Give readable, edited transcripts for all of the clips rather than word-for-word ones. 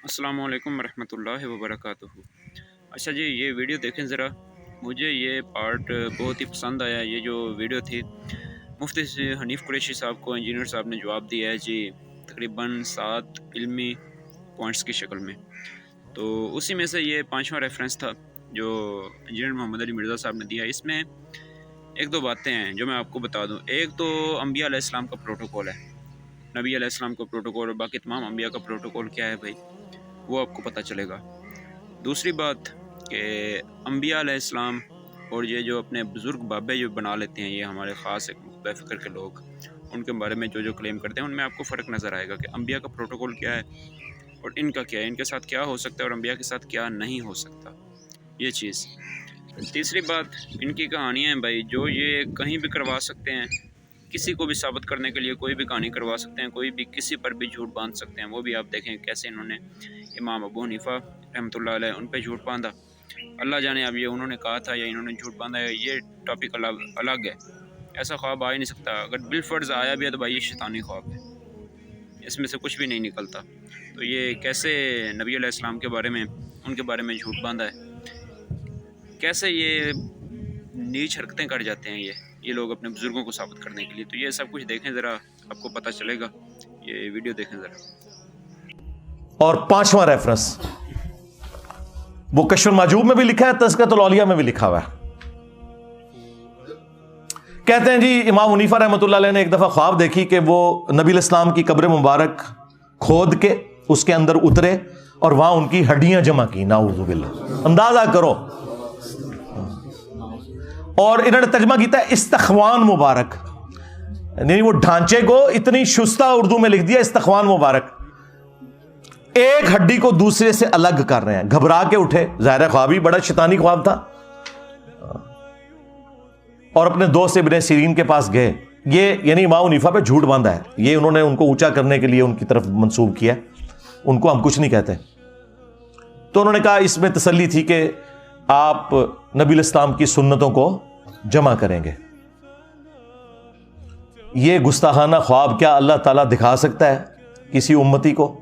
السلام علیکم ورحمۃ اللہ وبرکاتہ۔ اچھا جی، یہ ویڈیو دیکھیں ذرا، مجھے یہ پارٹ بہت ہی پسند آیا۔ یہ جو ویڈیو تھی مفتی حنیف قریشی صاحب کو انجینئر صاحب نے جواب دیا ہے جی، تقریباً 7 علمی پوائنٹس کی شکل میں۔ تو اسی میں سے یہ 5واں ریفرنس تھا جو انجینئر محمد علی مرزا صاحب نے دیا۔ اس میں ایک دو باتیں ہیں جو میں آپ کو بتا دوں۔ ایک تو انبیاء علیہ السلام کا پروٹوکول ہے، نبی علیہ السلام کا پروٹوکول، اور باقی تمام انبیاء کا پروٹوکول کیا ہے بھائی، وہ آپ کو پتہ چلے گا۔ دوسری بات کہ انبیاء علیہ السلام اور یہ جو اپنے بزرگ بابے جو بنا لیتے ہیں، یہ ہمارے خاص ایک مقتدی فکر کے لوگ، ان کے بارے میں جو کلیم کرتے ہیں، ان میں آپ کو فرق نظر آئے گا کہ انبیاء کا پروٹوکول کیا ہے اور ان کا کیا ہے، ان کے ساتھ کیا ہو سکتا ہے اور انبیاء کے ساتھ کیا نہیں ہو سکتا، یہ چیز۔ تیسری بات، ان کی کہانیاں ہیں بھائی، جو یہ کہیں بھی کروا سکتے ہیں، کسی کو بھی ثابت کرنے کے لیے کوئی بھی کہانی کروا سکتے ہیں، کوئی بھی کسی پر بھی جھوٹ باندھ سکتے ہیں۔ وہ بھی آپ دیکھیں کیسے انہوں نے امام ابو حنیفہ رحمۃ اللہ علیہ ان پہ جھوٹ باندھا۔ اللہ جانے اب یہ انہوں نے کہا تھا یا انہوں نے جھوٹ باندھا ہے، یہ ٹاپک الگ ہے۔ ایسا خواب آ ہی نہیں سکتا، اگر بالفرض آیا بھی ہے تو بھائی یہ شیطانی خواب ہے، اس میں سے کچھ بھی نہیں نکلتا۔ تو یہ کیسے نبی علیہ السلام کے بارے میں، ان کے بارے میں جھوٹ باندھا ہے، کیسے یہ نیچ حرکتیں کر جاتے ہیں یہ لوگ اپنے بزرگوں کو ثابت کرنے کے لیے۔ تو یہ سب کچھ دیکھیں ذرا، آپ کو پتہ چلے گا، یہ ویڈیو دیکھیں ذرا۔ اور 5واں ریفرنس وہ کشف المحجوب میں بھی لکھا ہے، تذکرۃ الاولیاء میں بھی لکھا ہوا ہے۔ کہتے ہیں جی امام حنیفہ رحمۃ اللہ علیہ نے ایک دفعہ خواب دیکھی کہ وہ نبی علیہ السلام کی قبر مبارک کھود کے اس کے اندر اترے اور وہاں ان کی ہڈیاں جمع کی، نعوذ باللہ، اندازہ کرو۔ اور انہوں نے ترجمہ کیتا ہے استخوان مبارک، یعنی وہ ڈھانچے کو اتنی شستہ اردو میں لکھ دیا استخوان مبارک، ایک ہڈی کو دوسرے سے الگ کر رہے ہیں۔ گھبرا کے اٹھے، ظاہر خواب ہی بڑا شیطانی خواب تھا، اور اپنے دوست ابن سیرین کے پاس گئے۔ یہ یعنی امام حنیفہ پہ جھوٹ باندھا ہے، یہ انہوں نے ان کو اونچا کرنے کے لیے ان کی طرف منسوب کیا، ان کو ہم کچھ نہیں کہتے۔ تو انہوں نے کہا اس میں تسلی تھی کہ آپ نبی علیہ السلام کی سنتوں کو جمع کریں گے۔ یہ گستاخانہ خواب کیا اللہ تعالیٰ دکھا سکتا ہے کسی امتی کو؟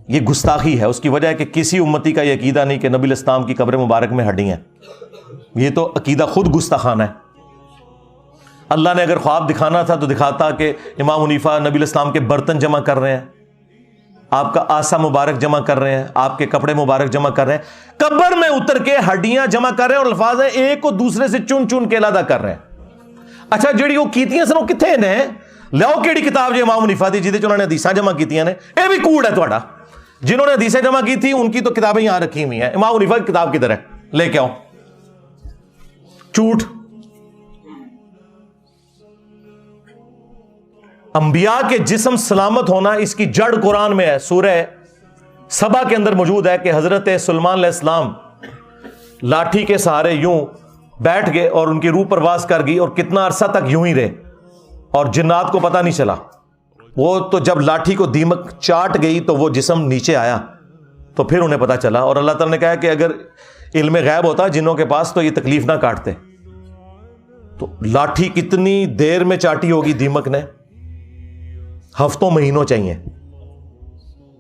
یہ گستاخی ہے۔ اس کی وجہ ہے کہ کسی امتی کا یہ عقیدہ نہیں کہ نبی علیہ السلام کی قبر مبارک میں ہڈیاں ہیں، یہ تو عقیدہ خود گستاخانہ ہے۔ اللہ نے اگر خواب دکھانا تھا تو دکھاتا کہ امام حنیفہ نبی علیہ السلام کے برتن جمع کر رہے ہیں، آپ کا آسا مبارک جمع کر رہے ہیں، آپ کے کپڑے مبارک جمع کر رہے ہیں، قبر میں اتر کے ہڈیاں جمع کر رہے ہیں، اور الفاظ ہیں ایک کو دوسرے سے چن چن کے علیحدہ کر رہے ہیں۔ اچھا جڑی وہ کیتیاں سن وہ کتنے نے؟ لیاؤ کیڑی کتاب جو امام حنیفہ دی جہدے انہوں نے حدیثاں جمع کیتیاں نے؟ یہ بھی کوڑ ہے تہاڈا۔ جنہوں نے حدیثیں جمع کی تھی ان کی تو کتابیں یہاں رکھی ہوئی ہیں، امام حنیفہ کی کتاب کدھر ہے؟ لے کے آؤ۔ جھوٹ۔ انبیاء کے جسم سلامت ہونا اس کی جڑ قرآن میں ہے، سورہ سبا کے اندر موجود ہے کہ حضرت سلیمان علیہ السلام لاٹھی کے سہارے یوں بیٹھ گئے اور ان کی روح پرواز کر گئی، اور کتنا عرصہ تک یوں ہی رہے اور جنات کو پتہ نہیں چلا۔ وہ تو جب لاٹھی کو دیمک چاٹ گئی تو وہ جسم نیچے آیا تو پھر انہیں پتہ چلا، اور اللہ تعالیٰ نے کہا کہ اگر علم غیب ہوتا جنوں کے پاس تو یہ تکلیف نہ کاٹتے۔ تو لاٹھی کتنی دیر میں چاٹی ہوگی دیمک نے؟ ہفتوں مہینوں چاہیے،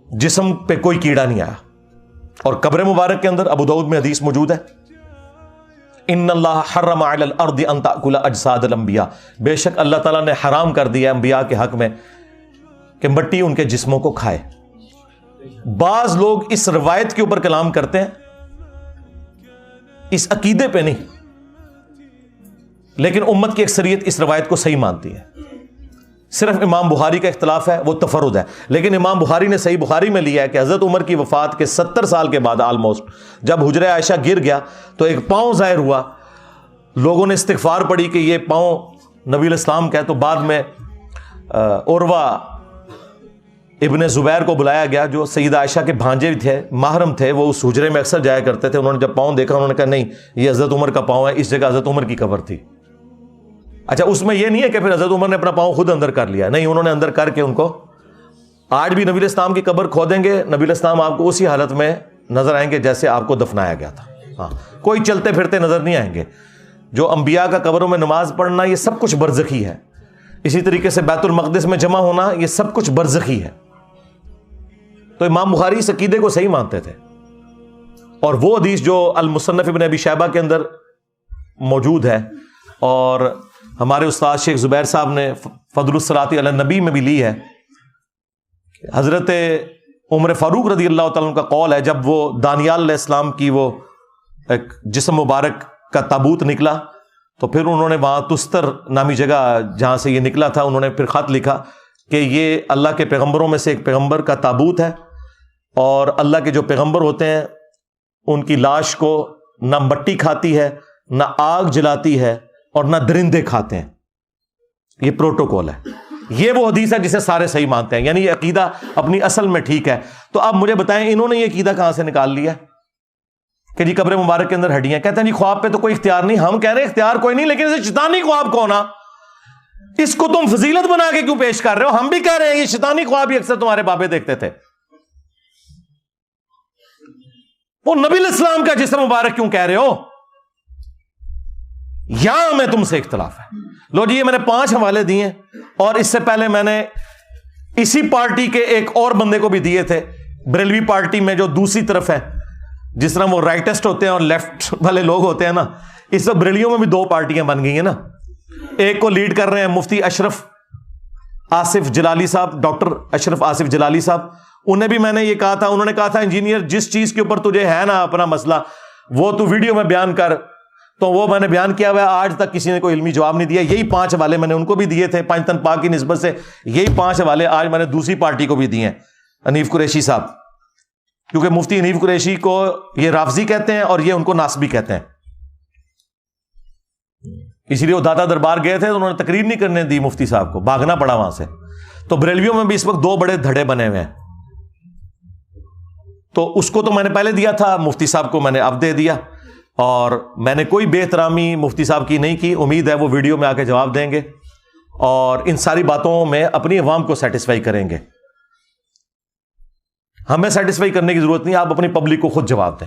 جسم پہ کوئی کیڑا نہیں آیا۔ اور قبر مبارک کے اندر ابو داؤد میں حدیث موجود ہے، ان اللہ حرم علی الارض ان تاکل اجساد الانبیاء، بے شک اللہ تعالیٰ نے حرام کر دیا انبیاء کے حق میں کہ مٹی ان کے جسموں کو کھائے۔ بعض لوگ اس روایت کے اوپر کلام کرتے ہیں، اس عقیدے پہ نہیں، لیکن امت کی اکثریت اس روایت کو صحیح مانتی ہے۔ صرف امام بخاری کا اختلاف ہے، وہ تفرد ہے، لیکن امام بخاری نے صحیح بخاری میں لیا ہے کہ حضرت عمر کی وفات کے 70 سال کے بعد آلموسٹ جب حجرہ عائشہ گر گیا تو ایک پاؤں ظاہر ہوا، لوگوں نے استغفار پڑھی کہ یہ پاؤں نبی علیہ السلام کا ہے، تو بعد میں عروہ ابن زبیر کو بلایا گیا جو سیدہ عائشہ کے بھانجے بھی تھے، محرم تھے، وہ اس حجرے میں اکثر جایا کرتے تھے۔ انہوں نے جب پاؤں دیکھا انہوں نے کہا نہیں یہ حضرت عمر کا پاؤں ہے، اس جگہ حضرت عمر کی قبر تھی۔ اچھا اس میں یہ نہیں ہے کہ پھر حضرت عمر نے اپنا پاؤں خود اندر کر لیا، نہیں، انہوں نے اندر کر کے ان کو، آج بھی نبی علیہ السلام کی قبر کھودیں گے، نبی علیہ السلام آپ کو اسی حالت میں نظر آئیں گے جیسے آپ کو دفنایا گیا تھا۔ ہاں، کوئی چلتے پھرتے نظر نہیں آئیں گے۔ جو انبیاء کا قبروں میں نماز پڑھنا یہ سب کچھ برزخی ہے، اسی طریقے سے بیت المقدس میں جمع ہونا یہ سب کچھ برزخی ہے۔ تو امام بخاری اس عقیدے کو صحیح مانتے تھے، اور وہ حدیث جو المصنف ابن ابی شیبہ کے اندر موجود ہے اور ہمارے استاد شیخ زبیر صاحب نے فضل الصلاۃ علی النبی میں بھی لی ہے، حضرت عمر فاروق رضی اللہ تعالیٰ عنہ کا قول ہے، جب وہ دانیال علیہ السلام کی وہ ایک جسم مبارک کا تابوت نکلا تو پھر انہوں نے وہاں تستر نامی جگہ جہاں سے یہ نکلا تھا، انہوں نے پھر خط لکھا کہ یہ اللہ کے پیغمبروں میں سے ایک پیغمبر کا تابوت ہے، اور اللہ کے جو پیغمبر ہوتے ہیں ان کی لاش کو نہ مٹی کھاتی ہے، نہ آگ جلاتی ہے، اور نہ درندے کھاتے ہیں۔ یہ پروٹوکول ہے، یہ وہ حدیث ہے جسے سارے صحیح مانتے ہیں، یعنی یہ عقیدہ اپنی اصل میں ٹھیک ہے۔ تو اب مجھے بتائیں انہوں نے یہ عقیدہ کہاں سے نکال لیا کہ جی قبر مبارک کے اندر ہڈیاں؟ کہتے ہیں جی خواب پہ تو کوئی اختیار نہیں۔ ہم کہہ رہے ہیں اختیار کوئی نہیں، لیکن اسے شیطانی خواب کو نا، اس کو تم فضیلت بنا کے کیوں پیش کر رہے ہو؟ ہم بھی کہہ رہے ہیں یہ شیطانی خواب ہی اکثر تمہارے بابے دیکھتے تھے۔ وہ نبی علیہ السلام کا جسم مبارک کیوں کہہ رہے ہو؟ یہاں میں تم سے اختلاف ہے۔ لو جی، یہ میں نے 5 حوالے دیے، اور اس سے پہلے میں نے اسی پارٹی کے ایک اور بندے کو بھی دیے تھے، بریلوی پارٹی میں جو دوسری طرف ہے، جس طرح وہ رائٹسٹ ہوتے ہیں اور لیفٹ والے لوگ ہوتے ہیں نا، اس وقت بریلیوں میں بھی 2 پارٹیاں بن گئی ہیں نا۔ ایک کو لیڈ کر رہے ہیں مفتی اشرف آصف جلالی صاحب، ڈاکٹر اشرف آصف جلالی صاحب۔ انہیں بھی میں نے یہ کہا تھا، انہوں نے کہا تھا انجینئر جس چیز کے اوپر تجھے ہے نا اپنا مسئلہ وہ تو ویڈیو میں بیان کر، تو وہ میں نے بیان کیا ہوا ہے، آج تک کسی نے کوئی علمی جواب نہیں دیا۔ یہی 5 حوالے میں نے ان کو بھی دیے تھے پنجتن پاک کی نسبت سے، یہی 5 حوالے آج میں نے دوسری پارٹی کو بھی دیے ہیں، حنیف قریشی صاحب، کیونکہ مفتی حنیف قریشی کو یہ رافضی کہتے ہیں اور یہ ان کو ناسبی کہتے ہیں۔ اسی لیے وہ داتا دربار گئے تھے تو انہوں نے تقریر نہیں کرنے دی مفتی صاحب کو، بھاگنا پڑا وہاں سے۔ تو بریلویوں میں بھی اس وقت 2 بڑے دھڑے بنے ہوئے ہیں، تو اس کو تو میں نے پہلے دیا تھا، مفتی صاحب کو میں نے اب دے دیا، اور میں نے کوئی بے احترامی مفتی صاحب کی نہیں کی۔ امید ہے وہ ویڈیو میں آ کے جواب دیں گے اور ان ساری باتوں میں اپنی عوام کو سیٹسفائی کریں گے۔ ہمیں سیٹسفائی کرنے کی ضرورت نہیں، آپ اپنی پبلک کو خود جواب دیں۔